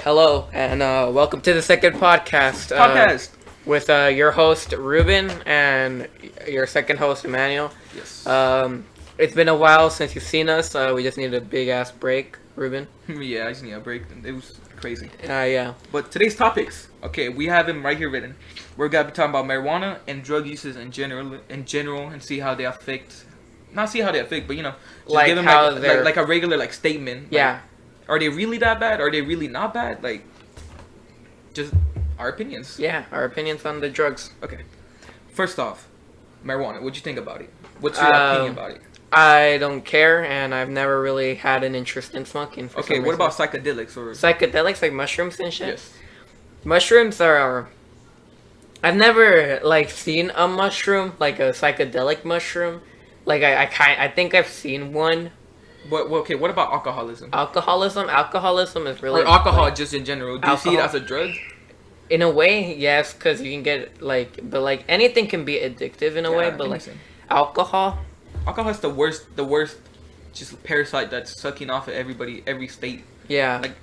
Hello, and welcome to the second podcast. With your host, Ruben, and your second host, Emmanuel. Yes. It's been a while since you've seen us. We just needed a big-ass break, Ruben. Yeah, I just need a break. It was crazy. Yeah. But today's topics, okay, we have them right here written. We're going to be talking about marijuana and drug uses in general, and see how they affect, not see how they affect, but, you know, just like give them how like a regular, like, statement. Yeah. Like, are they really that bad? Are they really not bad? Like, just our opinions. Yeah, our opinions on the drugs. Okay. First off, marijuana. What'd you think about it? What's your opinion about it? I don't care, and I've never really had an interest in smoking. Okay, what about psychedelics or psychedelics, like mushrooms and shit? Yes. Mushrooms are. I've never seen a mushroom, like a psychedelic mushroom. Like I think I've seen one. But okay, what about alcoholism? Alcoholism is really. Or alcohol just in general. Do you see it as a drug? In a way, yes, because you can get but anything can be addictive in a way. But alcohol is the worst, just parasite that's sucking off at every state. Yeah. Like,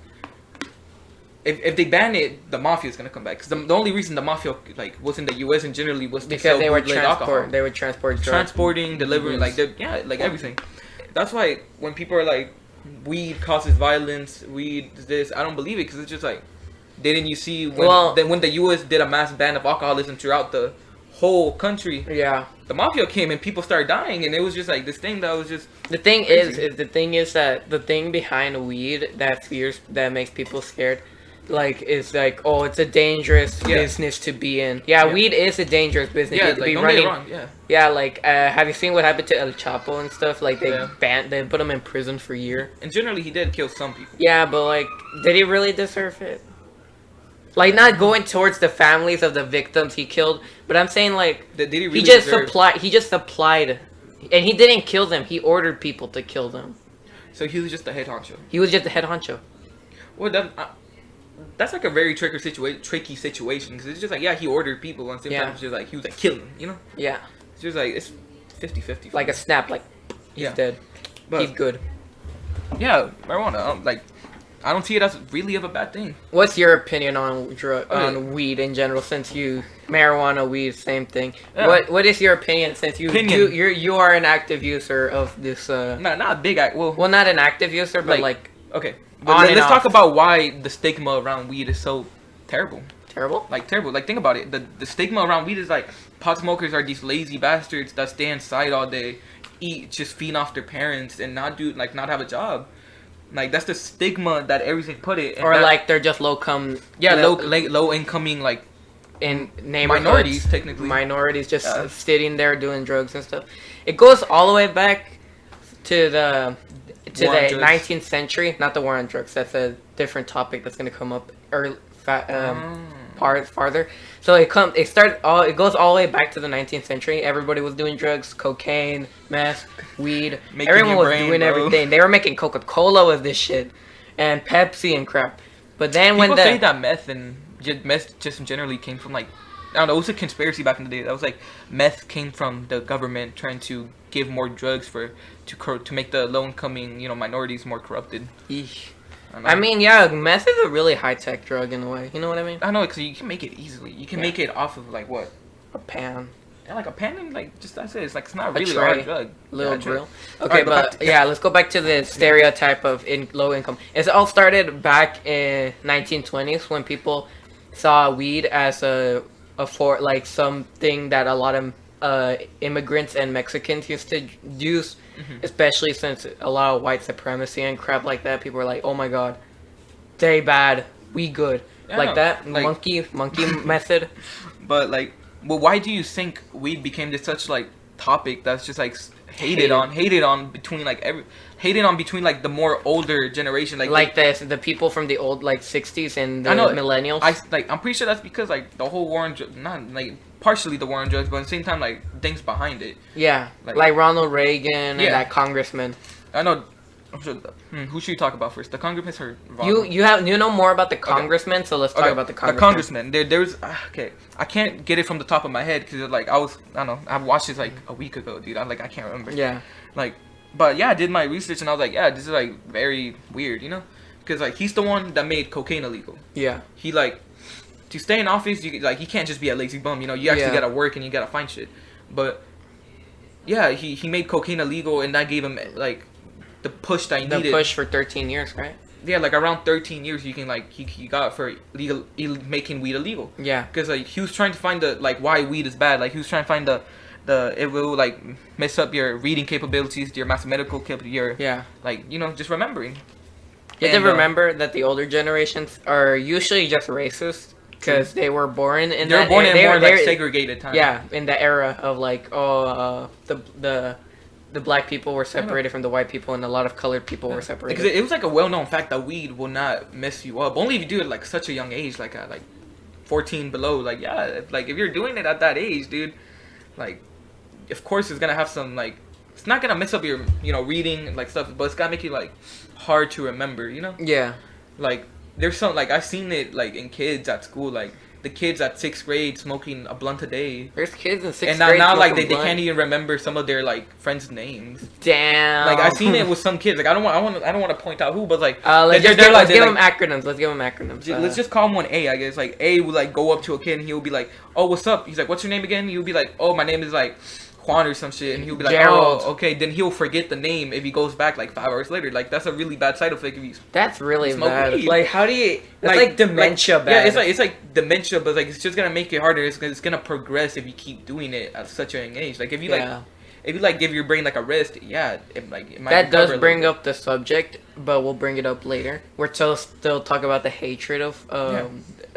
if they ban it, the mafia is gonna come back. Because the only reason the mafia was in the U.S. and generally was because they would alcohol. They would transport drugs. Transporting, delivering, everything. That's why when people are like, weed causes violence, weed this, I don't believe it, because it's just like, didn't you see when the U.S. did a mass ban of alcoholism throughout the whole country? Yeah. The mafia came and people started dying, and it was just like this thing that was just. The thing is that the thing behind weed that makes people scared, is it's a dangerous business to be in. Yeah, weed is a dangerous business to be running. Wrong. Have you seen what happened to El Chapo and stuff? They put him in prison for a year. And generally, he did kill some people. Yeah, but did he really deserve it? Not going towards the families of the victims he killed, but I'm saying did he really he just supplied, and he didn't kill them. He ordered people to kill them. So he was just the head honcho. He was just the head honcho. Well, that's a very tricky situation because it's just he ordered people and sometimes it's just he was kill them, you know? Yeah. It's just it's 50-50. Like a snap, he's dead. But he's good. Yeah, marijuana. I don't see it as really of a bad thing. What's your opinion on on weed in general? Since marijuana, weed, same thing. Yeah. What is your opinion? Since you are an active user of this. Not a big well, not an active user, but okay. But let's talk about why the stigma around weed is so terrible. Terrible? Terrible. Think about it. The stigma around weed is pot smokers are these lazy bastards that stay inside all day, just feed off their parents, and not have a job. That's the stigma that everything put it. Or they're just low incoming in minorities technically. Minorities just sitting there doing drugs and stuff. It goes all the way back to the 19th century, not the war on drugs. That's a different topic that's going to come up farther. So it goes all the way back to the 19th century. Everybody was doing drugs, cocaine, meth, weed. Everyone was doing everything. They were making Coca-Cola with this shit, and Pepsi and crap. But then people say that meth just generally came from I don't know. It was a conspiracy back in the day. That was meth came from the government trying to give more drugs to make the low-incoming minorities more corrupted. Eesh. I mean, yeah, meth is a really high-tech drug in a way. You know what I mean? I know, because you can make it easily. You can make it off of, what? A pan. Yeah, a pan and, just that's it. It's not really a hard drug. Little drill. Okay, but let's go back to the stereotype of low income. It all started back in 1920s when people saw weed as something that a lot of immigrants and Mexicans used to use. Mm-hmm. Especially since a lot of white supremacy and crap like that, people were like, "Oh my god, they bad, we good," monkey method. But why do you think weed became such topic that's just hated on between the more older generation the people from the old 60s and the millennials? I'm pretty sure that's because the whole war on partially the war on drugs, but at the same time things behind it. Yeah, Ronald Reagan and that congressman. I know. Who should you talk about first? The congressman or Ronald? You know more about the congressman, so let's talk about the congressman. The congressman. There's okay. I can't get it from the top of my head because I don't know. I watched this a week ago, dude. I can't remember. Yeah. But yeah, I did my research and I was this is very weird, because like he's the one that made cocaine illegal. Yeah. He like to stay in office, you like he can't just be a lazy bum. You know, you actually gotta work and you gotta find shit. But yeah, he made cocaine illegal, and that gave him like the push that he needed. The push for 13 years, right? Yeah, like around 13 years, you can like he got for making weed illegal. Yeah. Because like he was trying to find the like why weed is bad. Like he was trying to find the it will like mess up your reading capabilities, your mathematical capability, your like you know just remembering. You have to remember that the older generations are usually just racist because they were born in they were born in more like segregated time. Yeah, in the era of like the black people were separated from the white people, and a lot of colored people were separated. Because it was like a well-known fact that weed will not mess you up. Only if you do it like such a young age, like at like 14 below. Like like if you're doing it at that age, dude, like of course it's gonna have some like it's not gonna mess up your reading like stuff, but it's gonna make you like hard to remember. You know? Yeah. Like there's some like I've seen it like in kids at school like. The kids at 6th grade smoking a blunt a day. There's kids in 6th grade. And now like they can't even remember some of their like friends' names. Damn. Like I've seen it with some kids. Like I don't want to point out who, but like let's give them acronyms. Let's give them acronyms. Let's just call him one A. I guess like A will like go up to a kid and he'll be like, "Oh, what's up?" He's like, "What's your name again?" He'll be like, "Oh, my name is like Juan or some shit," and he'll be like, Gerald. "Oh, okay." Then he'll forget the name if he goes back like 5 hours later. Like that's a really bad side effect if you. That's really bad. Weed. Like how do you? It's like dementia bad. Yeah, it's like dementia, but like it's just gonna make it harder. It's gonna progress if you keep doing it at such a young age. Like if you like give your brain like a rest, it might. That does bring up the subject, but we'll bring it up later. We're still talk about the hatred of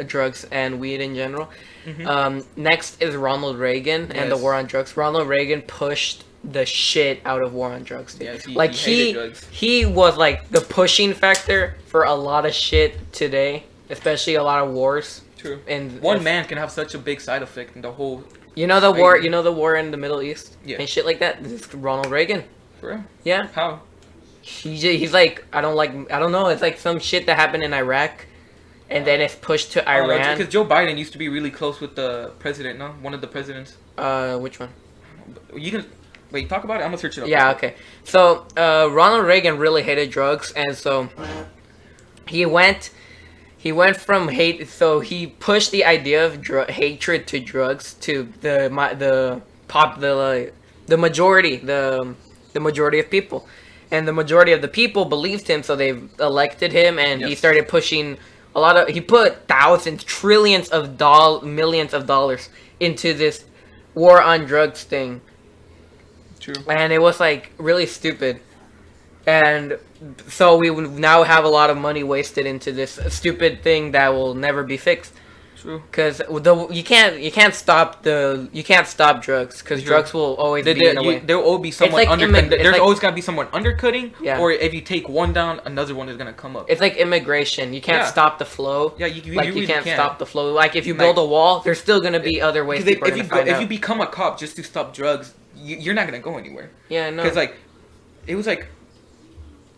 drugs and weed in general. Mm-hmm. Next is Ronald Reagan and the war on drugs. Ronald Reagan pushed the shit out of war on drugs. Dude. Yes, like he was like the pushing factor for a lot of shit today, especially a lot of wars. True. And one man can have such a big side effect in the whole. You know the war. You know the war in the Middle East and shit like that. This is Ronald Reagan. For real? Yeah. How? He's like I don't know. It's like some shit that happened in Iraq. And then it's pushed to Iran. Because Joe Biden used to be really close with the president, no? One of the presidents. Which one? You can... Wait, talk about it? I'm gonna search it up. Yeah, okay. So, Ronald Reagan really hated drugs, and so... He went from hate... So, he pushed the idea of hatred to drugs to the majority. The majority of people. And the majority of the people believed him, so they elected him, and he started pushing... He put thousands, trillions of millions of dollars into this war on drugs thing. True. And it was like really stupid. And so we now have a lot of money wasted into this stupid thing that will never be fixed. True. Because you can't stop drugs because drugs will always be in a way. There will always be someone undercutting. There's always gotta be someone undercutting. Yeah. Or if you take one down, another one is gonna come up. It's like immigration. You can't stop the flow. Yeah, you really can't stop the flow. Like if you build a wall, there's still gonna be other ways. If you become a cop just to stop drugs, you're not gonna go anywhere. Yeah, no. Because like, it was like,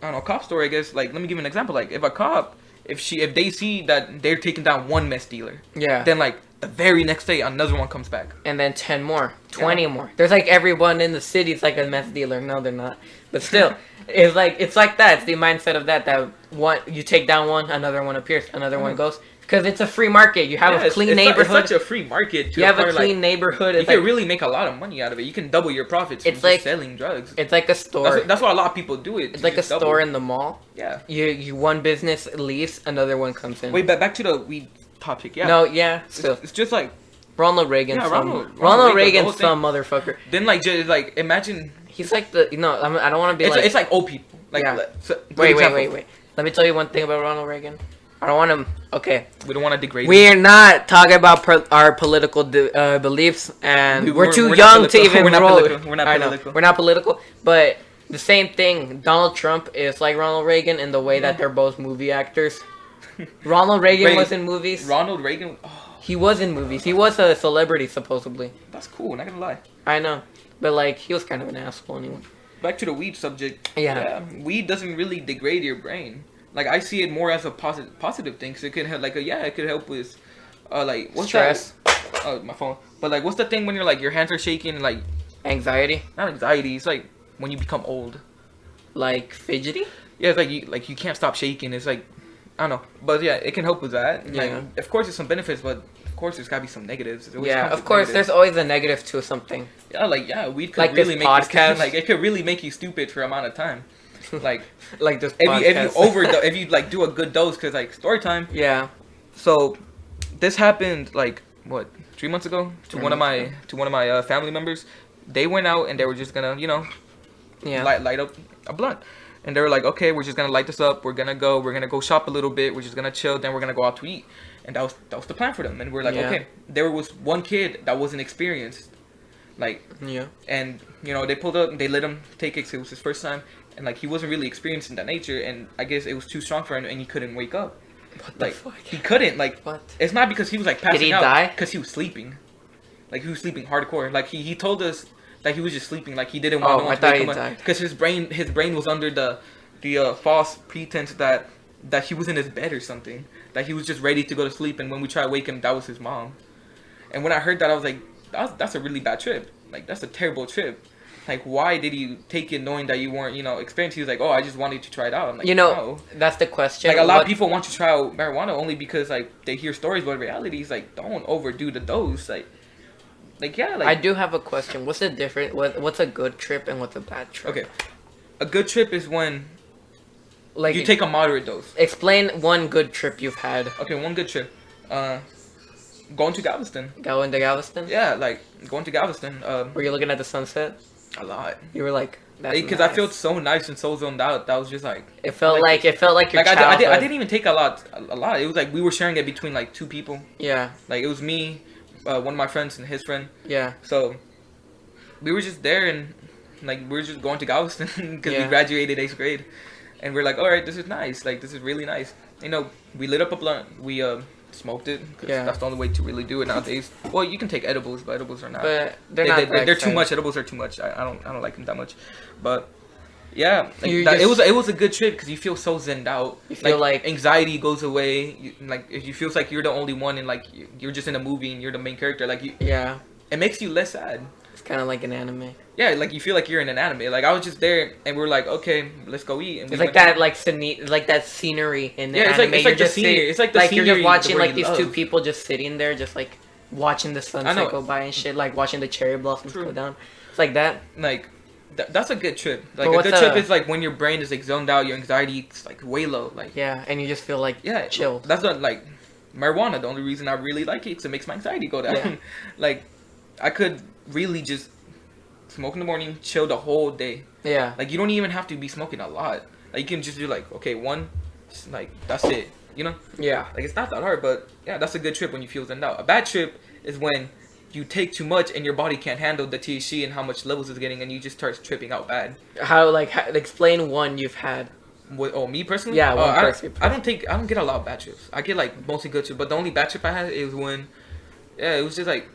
I don't know, cop story. I guess like let me give you an example. Like if a cop. If they see that they're taking down one meth dealer, then like the very next day another one comes back, and then 10 more, 20 more. There's like everyone in the city is like a meth dealer. No, they're not, but still, it's like that. It's the mindset of that one you take down one, another one appears, another one goes. Because it's a free market. You have a clean neighborhood. It's such a free market. You have a clean neighborhood. You can really make a lot of money out of it. You can double your profits from just selling drugs. It's like a store. That's why a lot of people do it. It's like a store in the mall. Yeah. You one business leaves, another one comes in. Wait, back to the weed topic. Yeah. No, yeah. Still, it's just like Ronald Reagan. Yeah, Ronald Reagan, some motherfucker. Then like just like imagine. He's like I don't want to be It's like old people. Like wait. Let me tell you one thing about Ronald Reagan. I don't want to. Okay. We don't want to degrade. We're not talking about our political beliefs, and we're too young to even roll. We're not political. We're not political, but the same thing. Donald Trump is like Ronald Reagan in the way that they're both movie actors. Ronald Reagan was in movies. Ronald Reagan. He was in movies. He was a celebrity supposedly. That's cool. Not gonna lie. I know, but like he was kind of an asshole anyway. Back to the weed subject. Yeah. Weed doesn't really degrade your brain. Like I see it more as a positive thing. So it could help. It could help with, like what's stress. That? Oh, my phone. But like, what's the thing when you're like your hands are shaking? And, like anxiety. Not anxiety. It's like when you become old. Like fidgety. Yeah, it's like you can't stop shaking. It's like I don't know, but yeah, it can help with that. Yeah. Like, of course, there's some benefits, but of course, there's gotta be some negatives. Yeah, of course, there's always a negative to something. Yeah, like weed could like really this make podcast. you, like it could really make you stupid for an amount of time. Like like this if you like do a good dose, because like story time. Yeah. So this happened like what 3 months ago to one of my family members. They went out and they were just gonna light up a blunt, and they were like, okay, we're just gonna light this up. We're gonna go shop a little bit. We're just gonna chill. Then we're gonna go out to eat. And that was the plan for them. And we're like, okay. There was one kid that wasn't experienced, like and they pulled up. They let him take it. 'Cause it was his first time. And, like, he wasn't really experienced in that nature, and I guess it was too strong for him, and he couldn't wake up. What the fuck? He couldn't, like, what? It's not because he was, like, passing out. Did he die? Because he was sleeping. Like, he was sleeping hardcore. Like, he told us that he was just sleeping. Like, he didn't want to wake him up. Because his brain was under the false pretense that he was in his bed or something. That he was just ready to go to sleep, and when we tried to wake him, that was his mom. And when I heard that, I was like, that's a really bad trip. Like, that's a terrible trip. Like, why did you take it knowing that you weren't, experienced? He was like, oh, I just wanted to try it out. I'm like, no. That's the question. Like, a lot of people want to try out marijuana only because, like, they hear stories, but in reality, it's like, don't overdo the dose. Like, yeah. Like, I do have a question. What's the difference? What's a good trip and what's a bad trip? Okay. A good trip is when like you take a moderate dose. Explain one good trip you've had. Okay, one good trip. Going to Galveston. Going to Galveston? Yeah, like, going to Galveston. Were you looking at the sunset? A lot. You were like, that's because nice. I felt so nice and so zoned out. That was just like it felt like your childhood. I didn't even take a lot. It was like we were sharing it between like 2 people. Yeah. Like it was me, one of my friends, and his friend. Yeah. So we were just there, and like we were just going to Galveston because we graduated 8th grade, and we're like, all right, this is nice. Like this is really nice. We lit up a blunt. We smoked it. That's the only way to really do it nowadays. Well, you can take edibles, but edibles are not. But they're too much. Edibles are too much. I don't like them that much. But yeah, it was a good trip because you feel so zenned out. You feel like anxiety goes away. You feel like you're the only one, and like you're just in a movie and you're the main character. Like it makes you less sad. It's kind of like an anime. Yeah, like you feel like you're in an anime. Like I was just there, and we were like, okay, let's go eat. And it's like that, like that scenery in the anime. It's like the scenery. It's like the scenery. You're just watching like these 2 people just sitting there, just like watching the sunset go by and shit, like watching the cherry blossoms go down. It's like that. Like that's a good trip. Like a good trip is like when your brain is like zoned out, your anxiety is like way low. Like and you just feel like chilled. That's not like marijuana. The only reason I really like it is it makes my anxiety go down. Yeah. Like I could really just smoke in the morning, chill the whole day. Yeah. Like you don't even have to be smoking a lot. Like you can just do like, okay, one, like that's it. Yeah. Like it's not that hard, but yeah, that's a good trip when you feel zen out. A bad trip is when you take too much and your body can't handle the THC and how much levels it's getting, and you just start tripping out bad. Explain one you've had. Me personally? Yeah, one I don't get a lot of bad trips. I get like mostly good trips, but the only bad trip I had is when, it was just like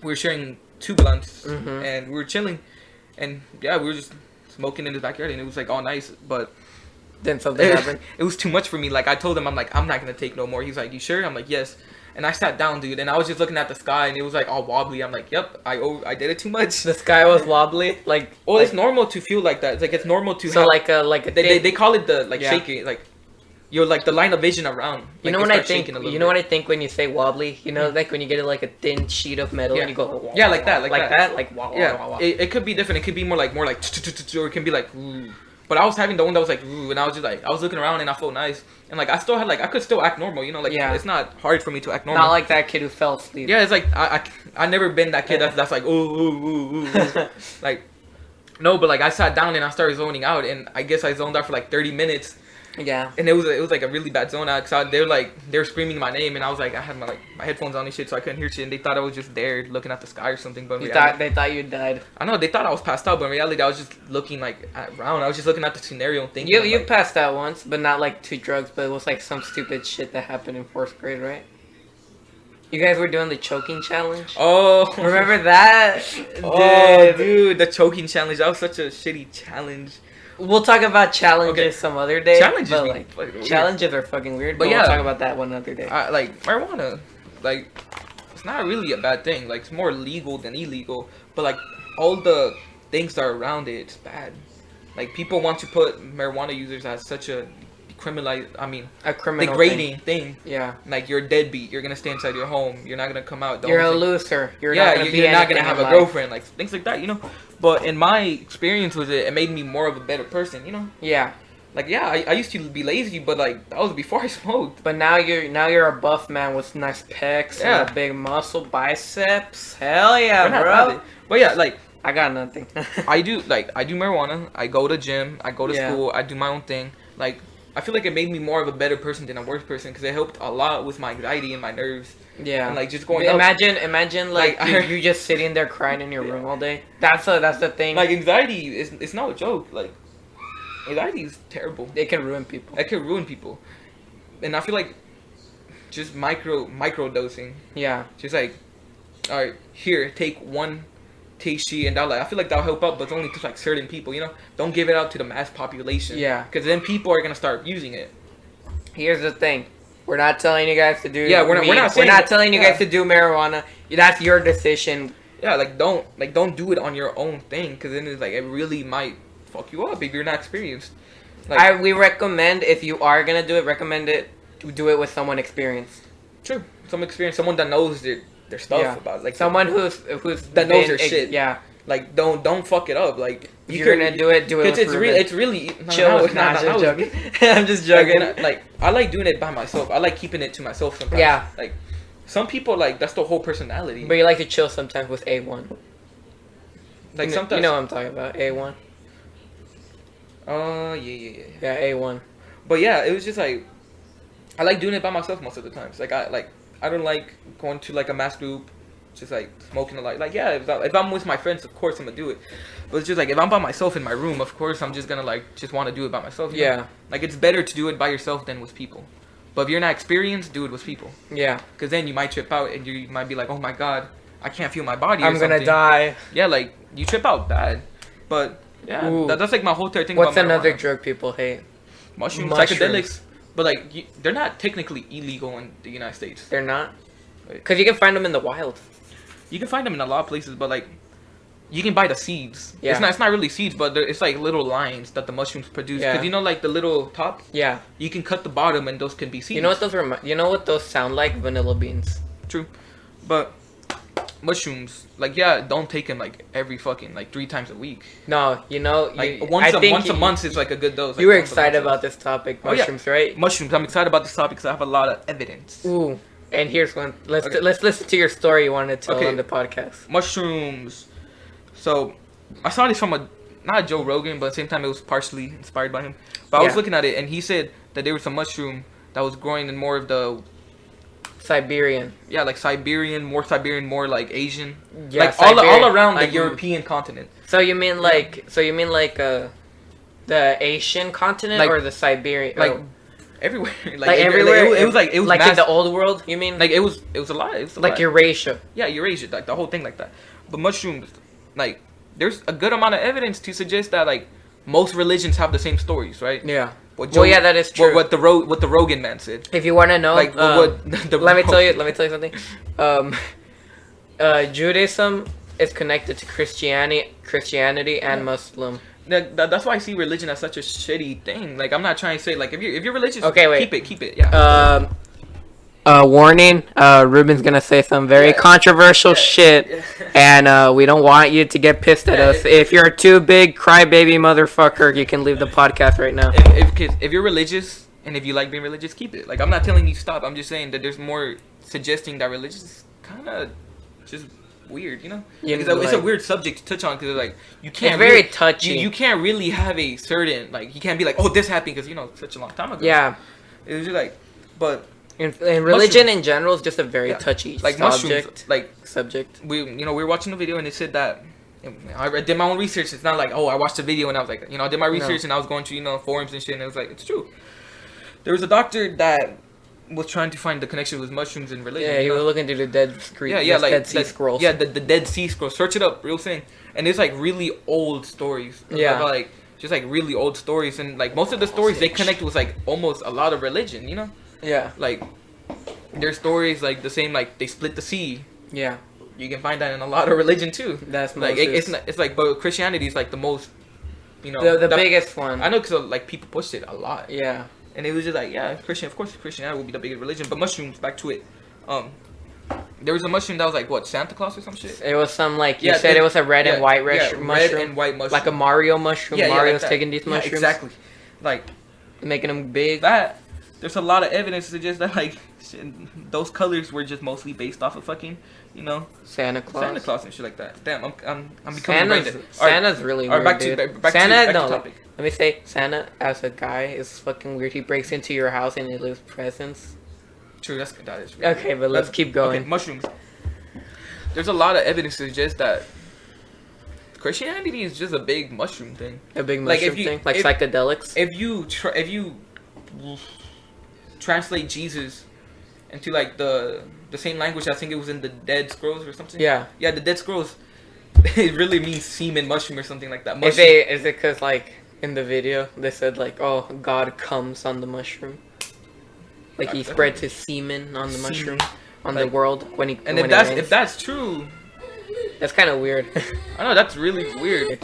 we were sharing 2 blunts and we were chilling, and we were just smoking in his backyard, and it was like all nice, but then something happened. It was too much for me. Like I told him, I'm like, I'm not gonna take no more. He's like, you sure? I'm like, yes. And I sat down, dude, and I was just looking at the sky, and it was like all wobbly. I'm like, yep, I did it too much. The sky was wobbly, it's normal to feel like that. It's like it's normal to. So they call it the shaking, like you're like the line of vision around. You know what I think? You know what I think when you say wobbly? Like when you get like a thin sheet of metal and you go. Like that. Wow. It could be different. It could be more like, or it can be like. But I was having the one that was like, and I was just like, I was looking around and I felt nice, and like I still had I could still act normal, it's not hard for me to act normal. Not like that kid who fell asleep. Yeah, it's like I never been that kid that's like ooh. Like, no, but like I sat down and I started zoning out, and I guess I zoned out for like 30 minutes. Yeah. And it was like a really bad zone out because they were screaming my name, and I was like, I had my headphones on and shit, so I couldn't hear shit, and they thought I was just there looking at the sky or something. But they thought you died. I know they thought I was passed out, but in reality I was just looking like around. I was just looking at the scenario and thinking. You passed out once, but not like to drugs, but it was like some stupid shit that happened in 4th grade, right? You guys were doing the choking challenge. Oh, remember that? Dude, the choking challenge. That was such a shitty challenge. We'll talk about challenges some other day. Challenges, challenges are fucking weird. But we'll talk about that one other day. Like marijuana, like it's not really a bad thing. Like it's more legal than illegal. But like all the things that are around it, it's bad. Like people want to put marijuana users as such a a criminal degrading thing. Yeah. Like you're a deadbeat. You're gonna stay inside your home. You're not gonna come out. You're a loser. You're not gonna have a girlfriend. Like things like that, you know. But in my experience with it, it made me more of a better person, you know. Yeah. Like I used to be lazy, but like that was before I smoked. But now you're a buff man with nice pecs and a big muscle biceps. Hell yeah, bro. But yeah, like I got nothing. I do marijuana. I go to gym. I go to school. I do my own thing. Like I feel like it made me more of a better person than a worse person because it helped a lot with my anxiety and my nerves. Yeah. And like just going. Imagine like you just sitting there crying in your room all day. That's the thing. Like anxiety it's not a joke. Like anxiety is terrible. It can ruin people. It can ruin people. And I feel like just micro dosing. Yeah. Just like, all right, here, take one THC and I feel like that'll help out, but it's only to like certain people, you know? Don't give it out to the mass population. Yeah. Because then people are gonna start using it. Here's the thing. We're not telling you guys to do we're not telling you guys to do marijuana. That's your decision. Yeah, don't do it on your own thing, because then it's like it really might fuck you up if you're not experienced. Like, we recommend, if you are gonna do it, do it with someone experienced. True, someone that knows their stuff about it. Like someone who's that knows their shit. Yeah, like don't fuck it up. Like you're gonna do it. It's really chill. I'm just joking. I'm just joking. Like I like doing it by myself. I like keeping it to myself sometimes. Yeah, like some people like that's the whole personality. But you like to chill sometimes with A1. Like sometimes you know what I'm talking about. A1. Yeah. Yeah, A1. But yeah, it was just like I like doing it by myself most of the times. Like I don't like going to like a mass group, just like smoking a lot. Like yeah, if I'm with my friends, of course I'm gonna do it. But it's just like if I'm by myself in my room, of course I'm just gonna like just want to do it by myself. Yeah. Know? Like it's better to do it by yourself than with people. But if you're not experienced, do it with people. Yeah. Because then you might trip out and you might be like, oh my god, I can't feel my body. I'm gonna die. Yeah, like you trip out bad. But yeah, that's like my whole entire thing. What's another drug people hate? Mushrooms, psychedelics. But like they're not technically illegal in the United States. They're not? Because you can find them in the wild. You can find them in a lot of places, but like you can buy the seeds. Yeah. It's not really seeds, but it's like little lines that the mushrooms produce. Yeah. Because you know, like the little top. Yeah. You can cut the bottom, and those can be seeds. You know what those sound like? Vanilla beans. True, but mushrooms, like don't take them like every fucking like 3 times a week. No, like once a month is like a good dose. You were excited about this topic, mushrooms, right? Mushrooms. I'm excited about this topic because I have a lot of evidence. Ooh, and here's one. Let's listen to your story you wanted to tell on the podcast. Mushrooms. So I saw this from not Joe Rogan, but at the same time it was partially inspired by him. But I was looking at it, and he said that there was a mushroom that was growing in more of the Siberian. Yeah, like Siberian, more like Asian. Yeah, like all around the European continent. So you mean like the Asian continent, like, or the Siberian? Like everywhere. Like everywhere. It was like in the old world. You mean? Like it was a lot. It was like Eurasia. Yeah, Eurasia, like the whole thing like that. But mushrooms, like there's a good amount of evidence to suggest that like most religions have the same stories, right? Yeah. Yeah, that is true. What the Rogan man said. If you want to know, like let me tell you something. Judaism is connected to Christianity and Muslim. That's why I see religion as such a shitty thing. Like I'm not trying to say like if you're religious, okay, wait. keep it. Yeah. Warning. Ruben's gonna say some very controversial shit, and we don't want you to get pissed at us. If you're a too big crybaby motherfucker, you can leave the podcast right now. If you're religious and if you like being religious, keep it. Like I'm not telling you to stop. I'm just saying that there's more suggesting that religion is kind of just weird, you know? It's a weird subject to touch on because like you can't. It's very touchy. You can't really have a certain like you can't be like, oh, this happened because such a long time ago. Yeah. It was just like, but. And religion in general is just a very touchy like subject. Subject. We were watching a video and it said that I did my own research. It's not like I watched a video and I was like I did my research and I was going to forums and shit and it was like it's true. There was a doctor that was trying to find the connection with mushrooms and religion. Yeah, he was looking through the Dead Sea Scrolls. Yeah, the Dead Sea Scrolls. Search it up, real thing. And it's like really old stories. Yeah. Like just like really old stories and like most of the stories they connect with like almost a lot of religion. Yeah. Like, there's stories like the same, like they split the sea. Yeah. You can find that in a lot of religion too. That's like it's like, but Christianity is like the most, the biggest one. I know because like people push it a lot. Yeah. And it was just like, yeah, of course Christianity will be the biggest religion. But mushrooms, back to it. There was a mushroom that was like, what, Santa Claus or some shit? It was some, like, you said it was a red and white mushroom. Red and white mushroom. Like a Mario mushroom. Mario's like taking these mushrooms. Yeah, exactly. Like, making them big. There's a lot of evidence to suggest that, like, those colors were just mostly based off of fucking, Santa Claus and shit like that. Damn, I'm becoming Santa's really weird, back dude. back Santa, to no, topic. Let me say, Santa as a guy is fucking weird. He breaks into your house and he leaves presents. True, that is really okay, but let's keep going. Okay, mushrooms. There's a lot of evidence to suggest that Christianity is just a big mushroom thing. A big mushroom thing, like psychedelics. If you translate Jesus into like the same language, I think it was in the Dead Scrolls or something. Yeah, the Dead Scrolls. It really means semen mushroom or something like that. Is it because like in the video they said like, oh, God comes on the mushroom, like he spreads his semen on the mushroom on the world when he. And if that's true, that's kind of weird. I know that's really weird.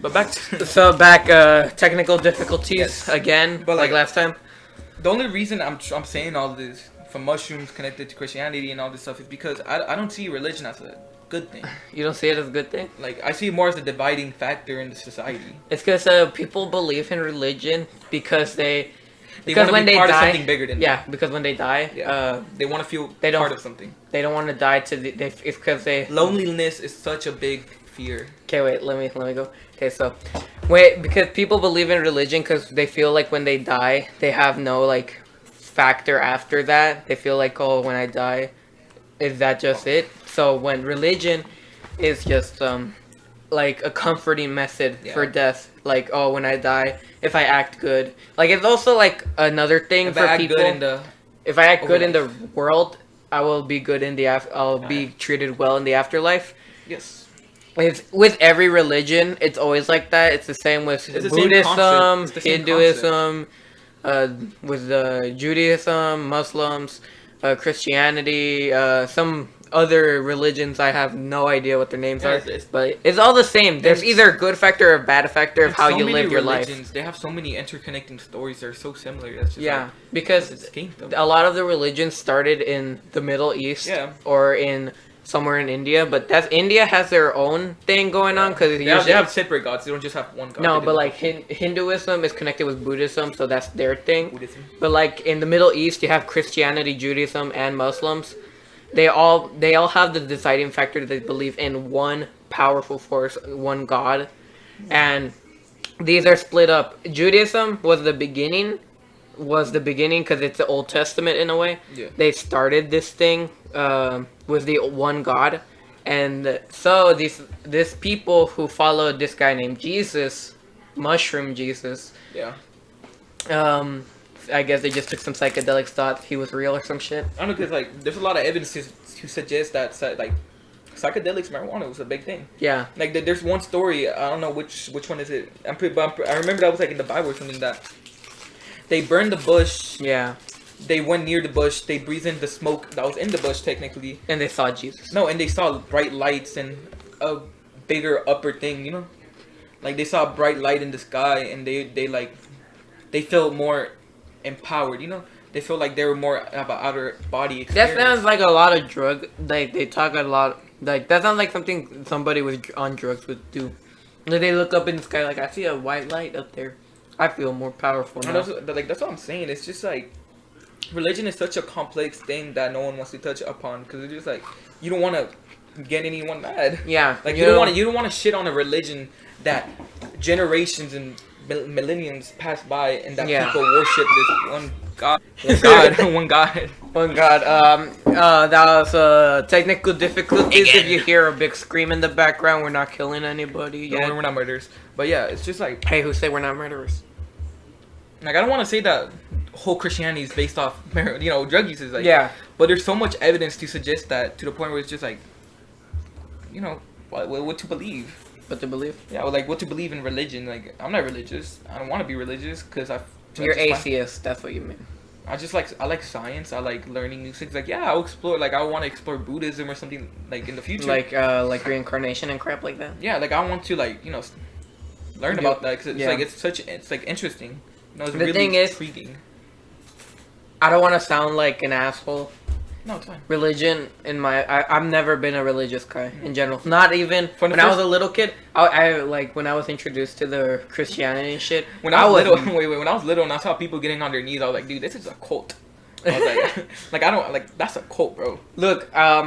But back to technical difficulties again, but like last time. The only reason I'm saying all this from mushrooms connected to Christianity and all this stuff is because I don't see religion as a good thing. You don't see it as a good thing? Like, I see it more as a dividing factor in the society. It's because people believe in religion because because when they part die, of something bigger than them. Because when they die, they want to feel part of something. They don't want to die it's because loneliness is such a big fear. Okay, wait, let me go. Okay, so because people believe in religion because they feel like when they die, they have no like factor after that. They feel like, oh, when I die, is that just it? So when religion is just like a comforting method for death, like, oh, when I die, if I act good, like it's also like another thing for people. If I act good in the world, I will be good in the I'll be treated well in the afterlife. Yes. With every religion, it's always like that. It's the same with Buddhism, Hinduism, with Judaism, Muslims, Christianity, some other religions. I have no idea what their names are, but it's all the same. There's either a good factor or a bad factor of how you live your life. They have so many interconnecting stories. They're so similar. That's just because a lot of the religions started in the Middle East or in somewhere in India, but India has their own thing going on because they have separate gods. They don't just have one god. No, but like Hinduism is connected with Buddhism, so that's their thing. Buddhism. But like in the Middle East, you have Christianity, Judaism, and Muslims. They all have the deciding factor that they believe in one powerful force, one God, and these are split up. Judaism was the beginning because it's the Old Testament in a way. Yeah. They started this thing with the one God, and so these people who followed this guy named Jesus, Mushroom Jesus. Yeah. I guess they just took some psychedelics, thought he was real or some shit. I don't know, because like there's a lot of evidence to suggest that like psychedelics, marijuana was a big thing. Yeah. Like there's one story, I don't know which one is it. I remember that was like in the Bible or something, that they burned the bush. Yeah. They went near the bush. They breathed in the smoke that was in the bush, technically. And they saw Jesus. No, and they saw bright lights and a bigger upper thing, Like they saw a bright light in the sky, and they felt more empowered, They feel like they were more of an outer body experience. That sounds like a lot of drug. Like they talk a lot. Like that sounds like something somebody on drugs would do. Like they look up in the sky, like I see a white light up there. I feel more powerful now. That's what I'm saying. It's just like religion is such a complex thing that no one wants to touch upon, because it's just like you don't want to get anyone mad. Yeah. Like you don't want to shit on a religion that generations and millenniums pass by, and that people worship this one God. One God. That was technical difficulties. Again. If you hear a big scream in the background, we're not killing anybody. No, we're not murderers. But yeah, it's just like, hey, who say we're not murderers? Like, I don't want to say that whole Christianity is based off, drug use. Like, but there's so much evidence to suggest that, to the point where it's just like, what to believe. What to believe? Yeah, well, like what to believe in religion. Like, I'm not religious. I don't want to be religious because you're atheist. That's what you mean. I like science. I like learning new things. Like, I'll explore. Like, I want to explore Buddhism or something like in the future. Like reincarnation and crap like that. Yeah, like I want to learn about that, because it's like it's interesting. No, it's the really thing is, intriguing. I don't want to sound like an asshole. No, it's fine. Religion I've never been a religious guy in general. Not even when I was a little kid. I like when I was introduced to the Christianity and shit. When I was little, when I was little and I saw people getting on their knees, I was like, dude, this is a cult. I was like, I don't like that's a cult, bro. Look, I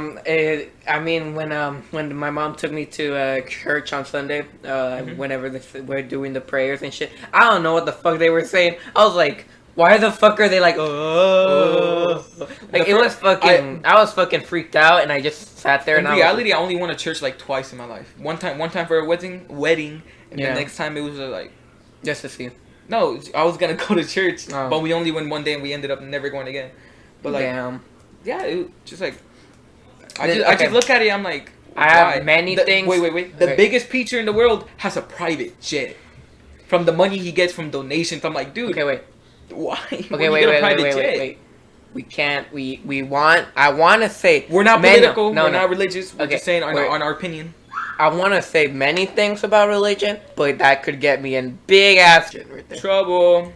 mean, when my mom took me to church on Sunday, whenever we're doing the prayers and shit, I don't know what the fuck they were saying. I was like, why the fuck are they like, oh, like it was fucking. I was fucking freaked out, and I just sat there. In reality, I only went to church like twice in my life. One time for a wedding, and the next time it was like just to see. No, I was gonna go to church, but we only went one day, and we ended up never going again. But like, yeah, it just like I just look at it. I'm like, I have many things. Wait. The biggest preacher in the world has a private jet from the money he gets from donations. I'm like, dude. Okay, wait. Why? Okay, wait. We can't. We want. I want to say we're not political. We're not religious. We're just saying on our opinion. I want to say many things about religion, but that could get me in big ass shit right there. Trouble.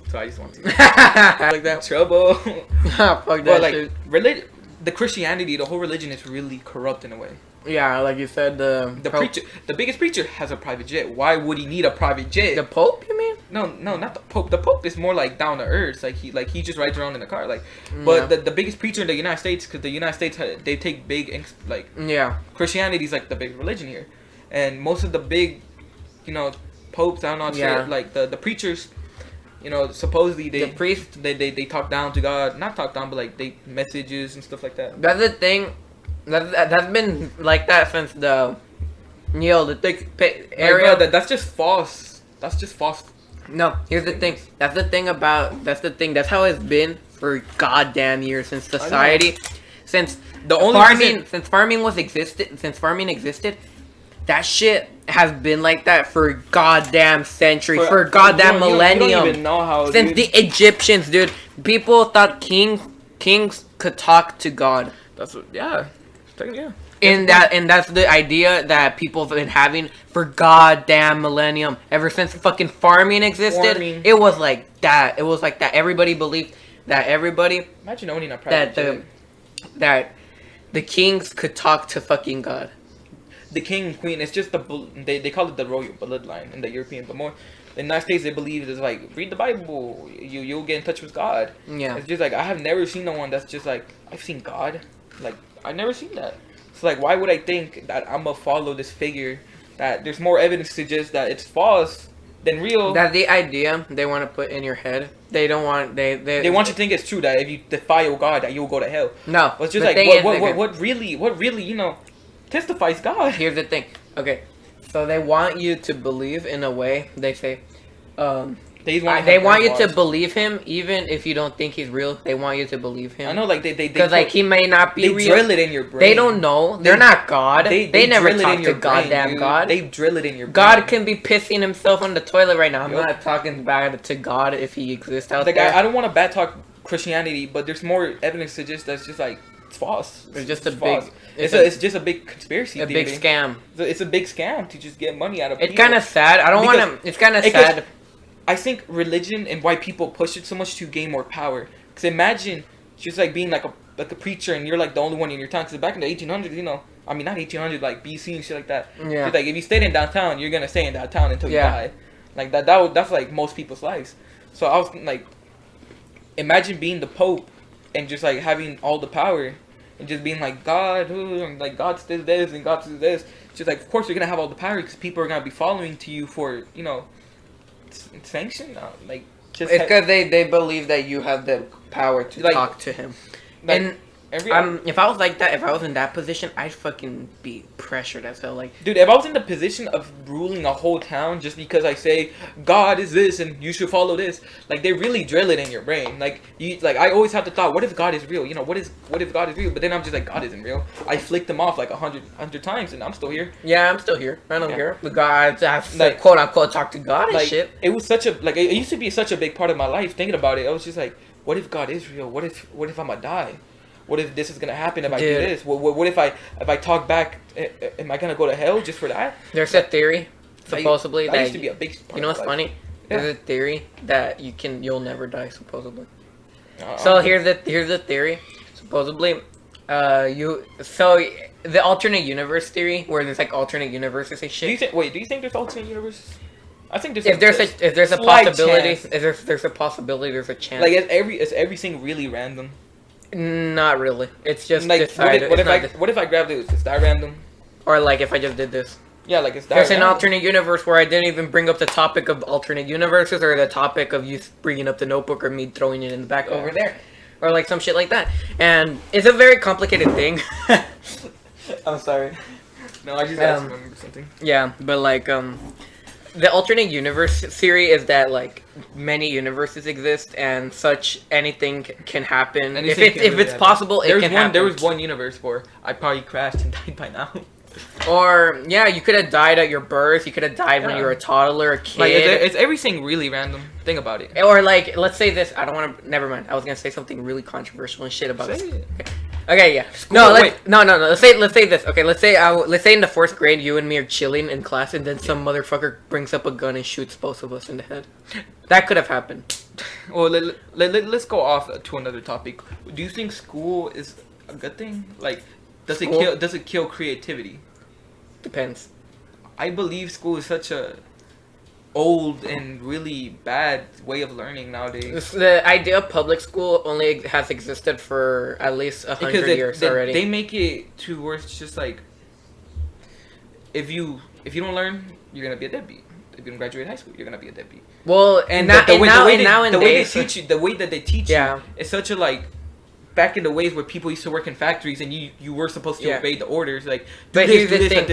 So I just want to like that. Trouble. Fuck that but like shit. The Christianity, the whole religion is really corrupt in a way. Yeah, like you said, the preacher, the biggest preacher has a private jet. Why would he need a private jet? The Pope, you mean? No, not the Pope. The Pope is more like down to earth. Like he just rides around in a car. Like, but the biggest preacher in the United States, because the United States they take big like Christianity's like the big religion here, and most of the big, popes, I don't know, shit, like the preachers, supposedly the priests they talk down to God, not talk down, but like they messages and stuff like that. That's the thing. That's been like that since the thick area. That's just false. That's just false. No, here's the thing. That's the thing. That's how it's been for goddamn years since society, since farming existed. That shit has been like that for goddamn centuries, for goddamn millennium. You don't even know how. Since the Egyptians, dude, people thought kings could talk to God. That's what. Yeah. Yeah. And that's the idea that people have been having for goddamn millennium. Ever since fucking farming existed, it was like that. It was like that. Everybody believed that imagine owning a private jet. That the kings could talk to fucking God. The king and queen, it's just they call it the royal bloodline in the European, but more in the United States they believe it's like read the Bible, you'll get in touch with God. Yeah. It's just like I have never seen no one that's just like I've seen God. Like I've never seen that. So like, why would I think that I'm gonna follow this figure? That there's more evidence to suggest that it's false than real. That's the idea they want to put in your head. They don't want they want you to think it's true that if you defile God that you'll go to hell. No, but it's just like what really testifies God. Here's the thing. Okay, so they want you to believe in a way. They say, they want you to believe him even if you don't think he's real. They want you to believe him. I know, like they because like he may not be real. They drill it in your brain. They don't know. They're not God. They never talk to goddamn dude. God. They drill it in your brain. God can be pissing himself on the toilet right now. I'm not talking bad to God if he exists out there. I don't want to bad talk Christianity, but there's more evidence to just that's just like it's false. It's just a big. It's just a big conspiracy. A big scam. It's a big scam to just get money out of people. It's kind of sad. I don't want to. It's kind of sad. I think religion and why people push it so much to gain more power. Because imagine just like being like a preacher and you're like the only one in your town. Because back in the 1800s, I mean not 1800s, like BC and shit like that. Yeah. Just like if you stayed in downtown, you're gonna stay in downtown until you die. Like that's like most people's lives. So I was like, imagine being the Pope and just like having all the power and just being like God, like God says this and God says this. Just like of course you're gonna have all the power because people are gonna be following to you for sanction. Like just it's because they believe that you have the power to talk to him. Like, and if I was like that, if I was in that position, I'd fucking be pressured as hell. Like, dude, if I was in the position of ruling a whole town just because I say God is this and you should follow this, like they really drill it in your brain. Like I always have the thought, what if God is real? What if God is real? But then I'm just like, God isn't real. I flicked them off like 100 times and I'm still here. Yeah, I'm still here. I don't care. The God, I like, quote unquote talk to God and shit. It was such a it used to be such a big part of my life. Thinking about it, I was just like, what if God is real? What if I'm gonna die? What if this is gonna happen if I do this? What if I talk back? Am I gonna go to hell just for that? There's a theory, supposedly that used to be a big part. You know what's funny? There's a theory that you'll never die supposedly. So here's the theory. Supposedly, the alternate universe theory, where there's like alternate universes and shit. Do you think there's alternate universes? I think there's. If there's a possibility, if there's a possibility, there's a chance. Like is everything really random? Not really. It's just like decided. What if I grab this? Is that random? Or like if I just did this. Yeah, like it's that. There's an alternate universe where I didn't even bring up the topic of alternate universes, or the topic of you bringing up the notebook, or me throwing it in the back over there, or like some shit like that. And it's a very complicated thing. I'm sorry. No, I just remembered something. Yeah, but like the alternate universe theory is that like many universes exist and anything can happen. If it's possible, it can happen. There was one universe where I probably crashed and died by now. Or you could have died at your birth. You could have died when you were a toddler, a kid. Like, is everything really random? Think about it. Or like, let's say this. I don't want to. Never mind. I was gonna say something really controversial and shit about this. Okay, yeah. No. Let's say this. Okay, let's say in the 4th grade, you and me are chilling in class, and then some motherfucker brings up a gun and shoots both of us in the head. That could have happened. Well, let's go off to another topic. Do you think school is a good thing? Like, does it kill creativity? Depends. I believe school is such a old and really bad way of learning nowadays. The idea of public school only has existed for at least 100 years already. They make it to where it's just like, if you don't learn, you're gonna be a deadbeat. If you don't graduate high school, you're gonna be a deadbeat. Well, and the way that they teach you is such a like. Back in the ways where people used to work in factories and you were supposed to obey the orders, like. But here's the thing,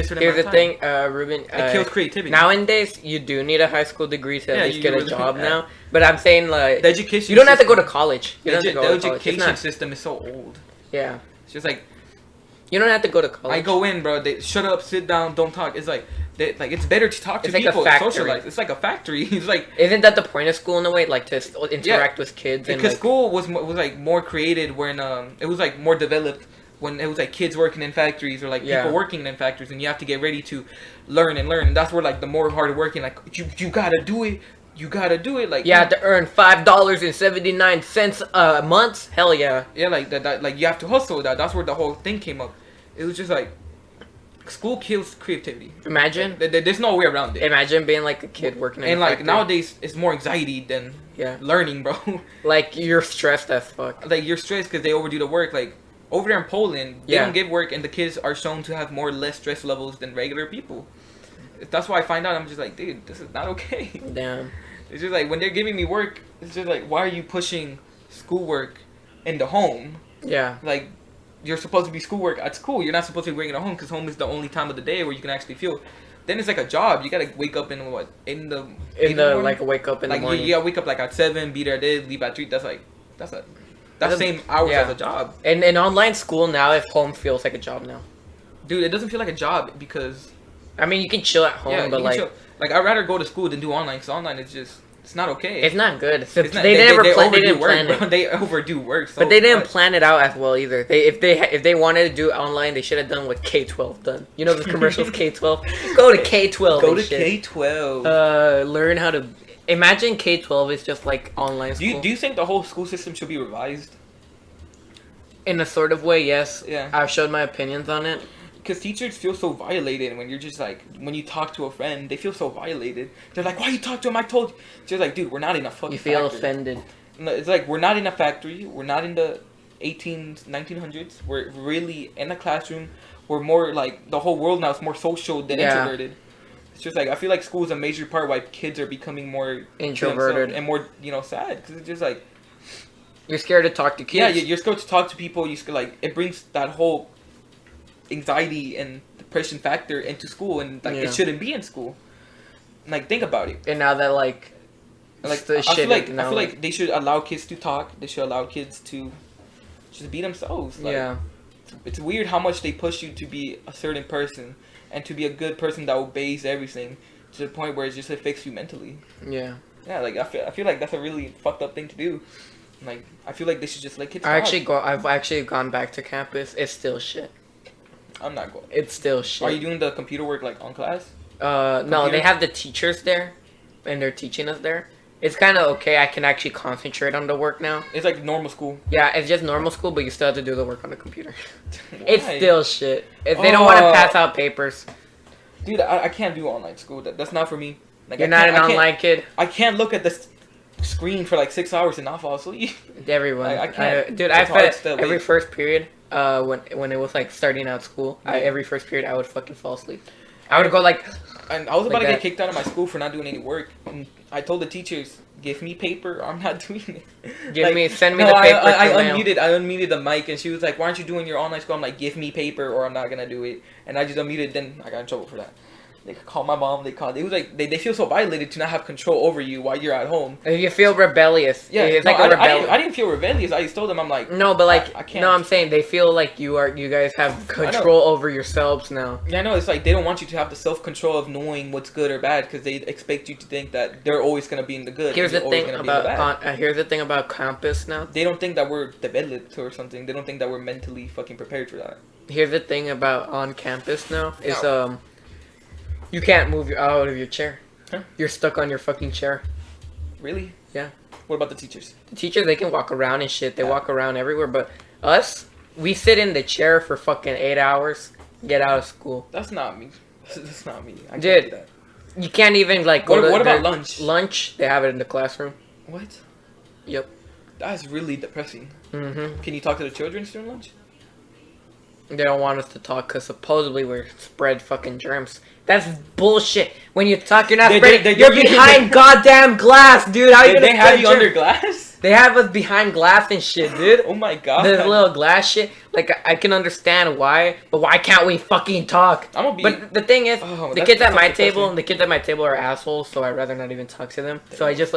Ruben. It kills creativity. Nowadays, you do need a high school degree to at least get a job now. But I'm saying like the education. You don't have to go to college. The education system is so old. Yeah. It's just like. You don't have to go to college. I go in, bro. They shut up, sit down, don't talk. It's like. It's better to talk to people, socialize. It's like a factory. It's like, isn't that the point of school in a way, like to interact with kids? And because school was like more created when it was like more developed when it was like kids working in factories or like people working in factories, and you have to get ready to learn, and that's where like the more hard working, like you gotta do it. You gotta do it, like you have to earn $5.79 a month. Hell yeah. Yeah, like that. Like you have to hustle. That's where the whole thing came up. It was just like. School kills creativity. Imagine. There's no way around it. Imagine being like a kid working in a factory. Nowadays, it's more anxiety than learning, bro. Like, you're stressed as fuck. Like, you're stressed because they overdo the work. Like, over there in Poland, they don't give work, and the kids are shown to have less stress levels than regular people. That's why I find out, I'm just like, dude, this is not okay. Damn. It's just like, when they're giving me work, it's just like, why are you pushing schoolwork into home? Yeah. Like, you're supposed to be schoolwork at school. You're not supposed to be bringing it home because home is the only time of the day where you can actually feel. Then it's like a job. You gotta wake up in the morning? Wake up in the morning. You gotta wake up like at 7, be there at 8, leave at 3. That's the same hours as a job. And in online school now, if home feels like a job now. Dude, it doesn't feel like a job because. I mean, you can chill at home, but like. Like, I'd rather go to school than do online because online is just. It's not okay. It's not good. They didn't plan it. They overdo work. So but they didn't plan it out as well either. If they wanted to do it online, they should have done what K-12 done. You know the commercials K-12. Go to K-12. Go to K-12. Learn how to. Imagine K-12 is just like online school. Do you think the whole school system should be revised? In a sort of way, yes. Yeah. I've showed my opinions on it. Because teachers feel so violated when you're just like, when you talk to a friend, they feel so violated. They're like, why you talk to him? I told you. It's just like, dude, we're not in a fucking factory. You feel offended. It's like, we're not in a factory. We're not in the 1900s. We're really in a classroom. We're more like, the whole world now is more social than introverted. It's just like, I feel like school is a major part why kids are becoming more introverted and more, sad. Because it's just like, you're scared to talk to kids. Yeah, you're scared to talk to people. You like, it brings that whole anxiety and depression factor into school, and like it shouldn't be in school. Like, think about it. And now that I feel like they should allow kids to talk. They should allow kids to just be themselves. Like, it's weird how much they push you to be a certain person and to be a good person that obeys everything to the point where it just affects you mentally. Yeah. Yeah, like I feel like that's a really fucked up thing to do. Like, I feel like they should just let kids talk. I've actually gone back to campus. It's still shit. I'm not going. It's still shit. Are you doing the computer work like on class? No, they have the teachers there. and they're teaching us there, it's kind of okay. I can actually concentrate on the work now. It's like normal school. Yeah, it's just normal school, but you still have to do the work on the computer. It's still shit. If they don't want to pass out papers. Dude, I can't do online school. That's not for me. Like, You're not an online kid? I can't look at the screen for like 6 hours and not fall asleep. Everyone. I can't. Dude, I felt every first period, when it was like starting out school, every first period I would fucking fall asleep. I would go like... And I was about to get kicked out of my school for not doing any work. And I told the teachers, give me paper or I'm not doing it. Send me the paper. I unmuted the mic and she was like, why aren't you doing your online school? I'm like, give me paper or I'm not going to do it. And I just unmuted, then I got in trouble for that. They called my mom. It was like they feel so violated to not have control over you while you're at home. You feel rebellious. Yeah, it's like a rebellion. I didn't feel rebellious. I just told them I'm like no, but like I can't. No, I'm saying they feel like you guys have control over yourselves now. Yeah, I know. It's like they don't want you to have the self control of knowing what's good or bad because they expect you to think that they're always gonna be in the good. Here's the thing about campus now. They don't think that we're developed or something. They don't think that we're mentally fucking prepared for that. Here's the thing about on campus now is you can't move out of your chair. Huh? You're stuck on your fucking chair. Really? Yeah. What about the teachers? The teachers, they can walk around and shit. They walk around everywhere. But us, we sit in the chair for fucking 8 hours, get out of school. That's not me. That's not me. I can't Dude, do that. You can't even like go what about lunch? Lunch, they have it in the classroom. What? Yep. That's really depressing. Mm-hmm. Can you talk to the children during lunch? They don't want us to talk because supposedly we're spread fucking germs. That's bullshit. When you talk, you're not spreading. You're behind goddamn glass, dude. How you gonna they have you under glass? They have us behind glass and shit, dude. Oh my god. The little glass shit. Like, I can understand why, but why can't we fucking talk? But the thing is, the kids at my table are assholes, so I'd rather not even talk to them. So I just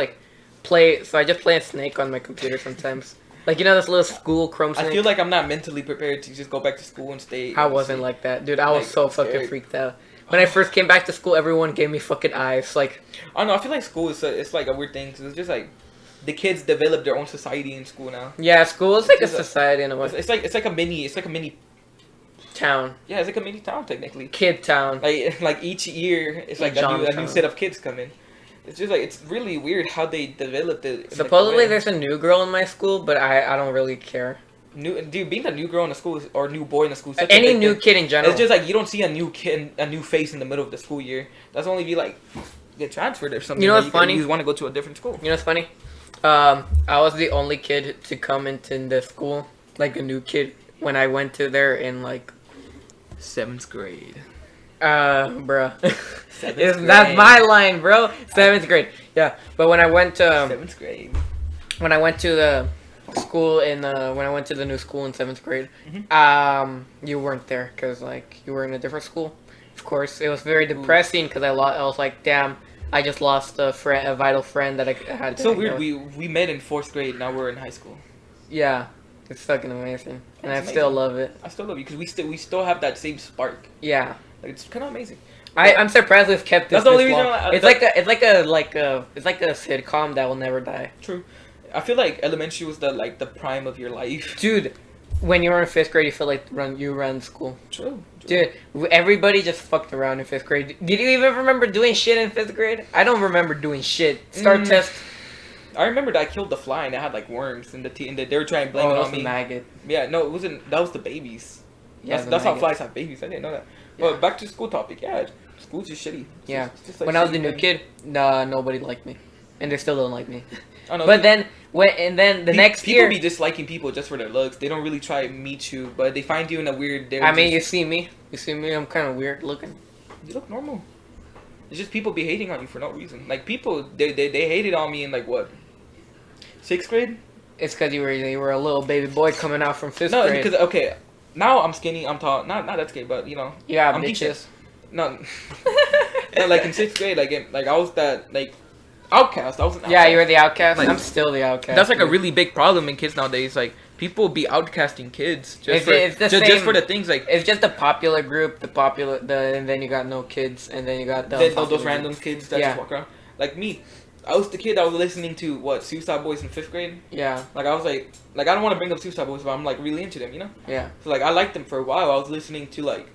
play a Snake on my computer sometimes. Like, you know this little school Chrome Snake? I feel like I'm not mentally prepared to just go back to school and stay. I wasn't like that, dude. I was so fucking freaked out. When I first came back to school, everyone gave me fucking eyes. Like, I don't know. I feel like school it's like a weird thing because it's just like the kids develop their own society in school now. Yeah, school is like a society in a way. It's like a mini town. Yeah, it's like a mini town technically. Kid town. Like each year, it's like a new set of kids come in. It's just like it's really weird how they developed it. Supposedly, there's a new girl in my school, but I don't really care. Being a new girl in the school or new boy in the school. Any new kid in general. It's just like you don't see a new kid, a new face in the middle of the school year. That's only be like get transferred or something. You know what's funny? You want to go to a different school. You know what's funny? I was the only kid to come into the school, like a new kid, when I went to there in like 7th grade. Bruh. 7th grade. That's my line, bro. 7th grade. Yeah, but when I went to 7th grade. When I went to the school when I went to the new school in 7th grade, you weren't there because like you were in a different school. Of course, it was very depressing because I was like, damn, I just lost a vital friend that I had. It's so weird. We met in 4th grade. Now we're in high school. Yeah, it's fucking amazing, and I amazing. Still love it. I still love you because we still have that same spark. Yeah, like, it's kind of amazing. I'm surprised we've kept this. That's the only reason. It's like a sitcom that will never die. True. I feel like elementary was the prime of your life. Dude, when you were in 5th grade, you feel like you ran school. True. Dude, everybody just fucked around in 5th grade. Did you even remember doing shit in 5th grade? I don't remember doing shit. Start test. I remember that I killed the fly and it had like worms and they were trying to blame it on me. Maggot. Yeah, no, it wasn't. That was the babies. Yeah, that's how flies have babies. I didn't know that. Yeah. But back to school topic. Yeah, school's just shitty. Yeah. Just like when I was the new kid, nobody liked me, and they still don't like me. Oh, no, but then the next year, people be disliking people just for their looks. They don't really try to meet you, but they find you in a weird. You see me. I'm kind of weird looking. You look normal. It's just people be hating on you for no reason. Like people, they hated on me in like what, 6th grade? It's because you were a little baby boy coming out from 5th grade. No, because okay, now I'm skinny. I'm tall. Not that skinny, but you know. Yeah, I'm bitches. decent. No, no, like in 6th grade, like I was that like. Outcast. I was an outcast. Yeah, you were the outcast. Like, I'm still the outcast. That's like a really big problem in kids nowadays. Like people be outcasting kids just for the things like. It's just the popular group, and then you got no kids, and then you got those random kids that just walk around. Like me, I was the kid that was listening to Suicide Boys in 5th grade. Yeah. Like I was like I don't want to bring up Suicide Boys, but I'm like really into them, you know. Yeah. So like I liked them for a while. I was listening to like,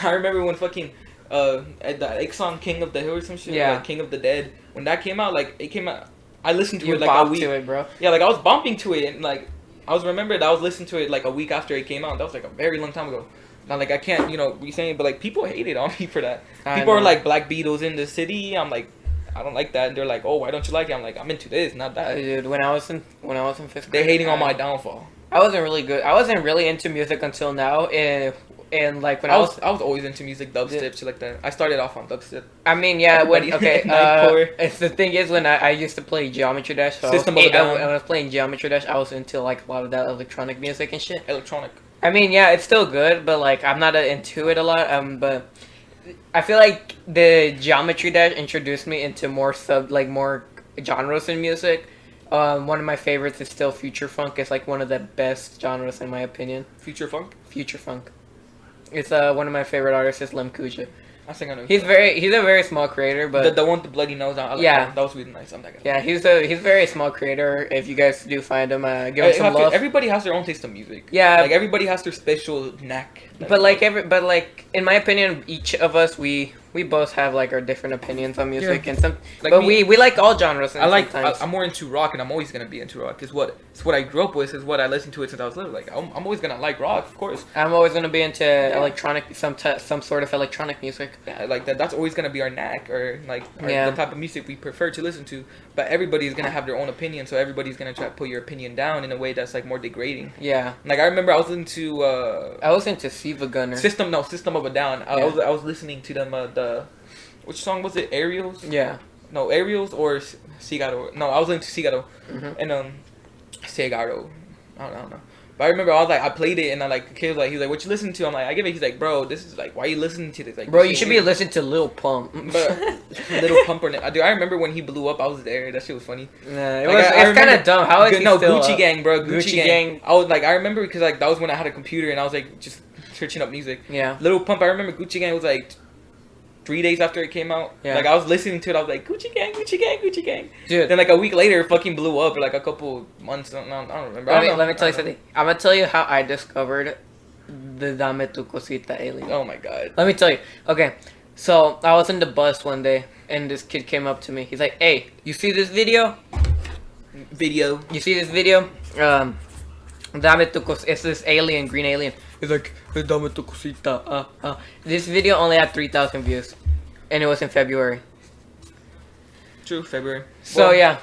I remember when fucking. the Ixon King of the Hill or some shit. Yeah. Like King of the Dead. When that came out, like it came out. I listened to You it like a week. to it, bro. Yeah, like I was bumping to it, and like I was remembered. I was listening to it like a week after it came out. That was like a very long time ago. Now, like I can't, be saying, but like people hated on me for that. People are like Black Beatles in the city. I'm like, I don't like that. And they're like, oh, why don't you like it? I'm like, I'm into this, not that. Dude, when I was in fifth grade, they're hating on my downfall. I wasn't really good. I wasn't really into music until now, and like when I was always into music, dubstep, shit like that. I started off on dubstep. I mean, yeah, it's the thing is when I used to play Geometry Dash. So System of a Down. When I was playing Geometry Dash, I was into like a lot of that electronic music and shit. Electronic. I mean, yeah, it's still good, but like I'm not into it a lot. But I feel like the Geometry Dash introduced me into more genres in music. One of my favorites is still Future Funk. It's like one of the best genres in my opinion. Future Funk. It's one of my favorite artists is Lem Kuja. I think I know. He's a very small creator, but the one with the bloody nose. I like yeah, that was really nice. I'm not gonna. Yeah, he's a very small creator. If you guys do find him, give him some love. Everybody has their own taste of music. Yeah, like everybody has their special knack. But in my opinion, each of us we both have like our different opinions on music and some. Like but we like all genres. I'm more into rock, and I'm always gonna be into rock. It's what I grew up with. Is what I listened to it since I was little. Like I'm always gonna like rock, of course. I'm always gonna be into electronic, some sort of electronic music. Yeah, like that. That's always gonna be our knack, or the type of music we prefer to listen to. But everybody's gonna have their own opinion, so everybody's gonna try to put your opinion down in a way that's like more degrading. Yeah. Like I remember I was into. I was into Siva Gunner. System of a Down. I was listening to them. Which song was it? Aerials? Yeah. No, Aerials or Cigaro. No, I was listening to Cigaro. Mm-hmm. And Cigaro. I don't know. But I remember I played it and the kid was like, he's like, what you listening to? I'm like, I give it. He's like, bro, this is like, why are you listening to this? Like, bro, you should be listening to Lil Pump. But Lil Pump dude, I remember when he blew up, I was there. That shit was funny. Nah, it's kind of dumb. How is he still Gucci Gang, bro. Gucci Gang. I was like, I remember because that was when I had a computer and I was like just searching up music. Yeah. Lil Pump. I remember Gucci Gang was like 3 days after it came out. Yeah. Like I was listening to it, I was like, Gucci Gang, Gucci Gang, Gucci Gang. Dude. Then like a week later, it fucking blew up. Or like a couple months. I don't remember. Let me tell you something. I'm gonna tell you how I discovered the Dame Tu Cosita alien. Oh my god. Let me tell you. Okay, so I was in the bus one day, and this kid came up to me. He's like, "Hey, you see this video? You see this video? Dame Tu Cosita. It's this alien, green alien." He's like, "Hey, Dame Tu Cosita." This video only had 3,000 views, and it was in February. True, February. So yeah,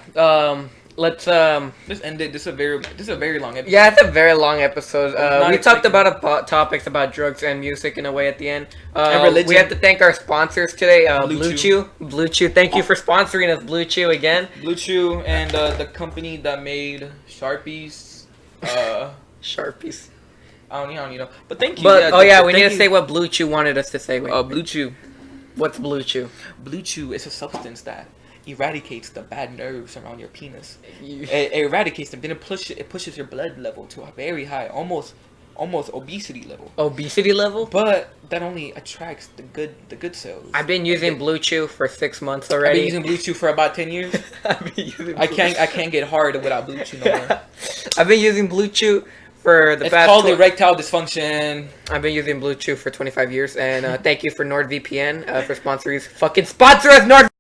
let's just end it. This is a very long episode. Yeah, it's a very long episode. We talked about topics about drugs and music in a way at the end. And religion. We have to thank our sponsors today. Blue Chew. Thank you for sponsoring us, Blue Chew again. Blue Chew and the company that made Sharpies. Sharpies. I don't know. But thank you. But we need to say what Blue Chew wanted us to say. Blue Chew. What's Blue Chew? Blue Chew is a substance that eradicates the bad nerves around your penis. It eradicates them. Then it pushes your blood level to a very high, almost obesity level. Obesity level? But that only attracts the good cells. I've been using Blue Chew for 6 months already. I've been using Blue Chew for about 10 years. I can't get hard without Blue Chew no more. I've been using Blue Chew for the past. It's called erectile dysfunction. I've been using Blue Chew for 25 years, and thank you for NordVPN for sponsoring. Fucking sponsor us, NordVPN.